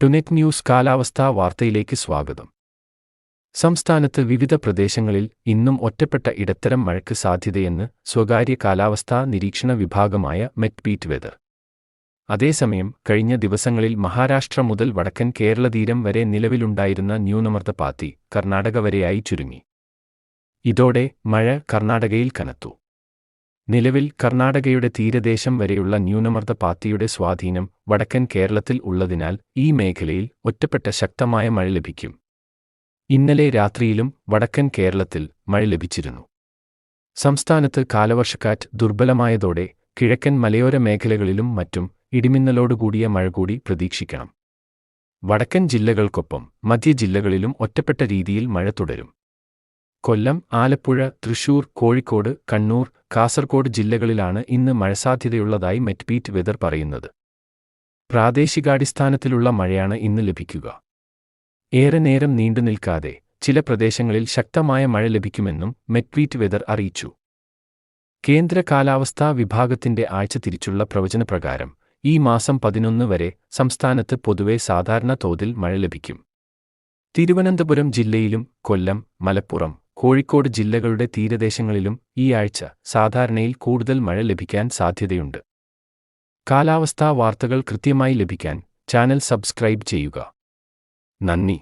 ടുനെറ്റ് news കാലാവസ്ഥാ വാർത്തയിലേക്ക് സ്വാഗതം. സംസ്ഥാനത്ത് വിവിധ പ്രദേശങ്ങളിൽ ഇന്നും ഒറ്റപ്പെട്ട ഇടത്തരം മഴയ്ക്ക് സാധ്യതയെന്ന് സ്വകാര്യ കാലാവസ്ഥാ നിരീക്ഷണ വിഭാഗമായ മെറ്റ്പീറ്റ് വെതർ. അതേസമയം കഴിഞ്ഞ ദിവസങ്ങളിൽ മഹാരാഷ്ട്ര മുതൽ വടക്കൻ കേരളതീരം വരെ നിലവിലുണ്ടായിരുന്ന ന്യൂനമർദ്ദപാത്തി കർണാടക വരെയായി ചുരുങ്ങി. ഇതോടെ മഴ കർണാടകയിൽ കനത്തു. നിലവിൽ കർണാടകയുടെ തീരദേശം വരെയുള്ള ന്യൂനമർദ്ദപാത്തിയുടെ സ്വാധീനം വടക്കൻ കേരളത്തിൽ ഉള്ളതിനാൽ ഈ മേഖലയിൽ ഒറ്റപ്പെട്ട ശക്തമായ മഴ ലഭിക്കും. ഇന്നലെ രാത്രിയിലും വടക്കൻ കേരളത്തിൽ മഴ ലഭിച്ചിരുന്നു. സംസ്ഥാനത്ത് കാലവർഷക്കാറ്റ് ദുർബലമായതോടെ കിഴക്കൻ മലയോര മേഖലകളിലും മറ്റും ഇടിമിന്നലോടുകൂടിയ മഴ കൂടി പ്രതീക്ഷിക്കണം. വടക്കൻ ജില്ലകൾക്കൊപ്പം മധ്യ ജില്ലകളിലും ഒറ്റപ്പെട്ട രീതിയിൽ മഴ തുടരും. കൊല്ലം, ആലപ്പുഴ, തൃശൂർ, കോഴിക്കോട്, കണ്ണൂർ, കാസർഗോഡ് ജില്ലകളിലാണ് ഇന്ന് മഴസാധ്യതയുള്ളതായി മെറ്റ്പീറ്റ് വെതർ പറയുന്നത്. പ്രാദേശികാടിസ്ഥാനത്തിലുള്ള മഴയാണ് ഇന്ന് ലഭിക്കുക. ഏറെ നേരം നീണ്ടുനിൽക്കാതെ ചില പ്രദേശങ്ങളിൽ ശക്തമായ മഴ ലഭിക്കുമെന്നും മെറ്റ്പീറ്റ് വെതർ അറിയിച്ചു. കേന്ദ്ര കാലാവസ്ഥാ വിഭാഗത്തിന്റെ ആഴ്ച തിരിച്ചുള്ള പ്രവചനപ്രകാരം ഈ മാസം 11 വരെ സംസ്ഥാനത്ത് പൊതുവെ സാധാരണ തോതിൽ മഴ ലഭിക്കും. തിരുവനന്തപുരം ജില്ലയിലും കൊല്ലം, മലപ്പുറം, കോഴിക്കോട് ജില്ലകളുടെ തീരദേശങ്ങളിലും ഈ ആഴ്ച സാധാരണയിൽ കൂടുതൽ മഴ ലഭിക്കാൻ സാധ്യതയുണ്ട്. കാലാവസ്ഥാ വാർത്തകൾ കൃത്യമായി ലഭിക്കാൻ ചാനൽ സബ്സ്ക്രൈബ് ചെയ്യുക. നന്ദി.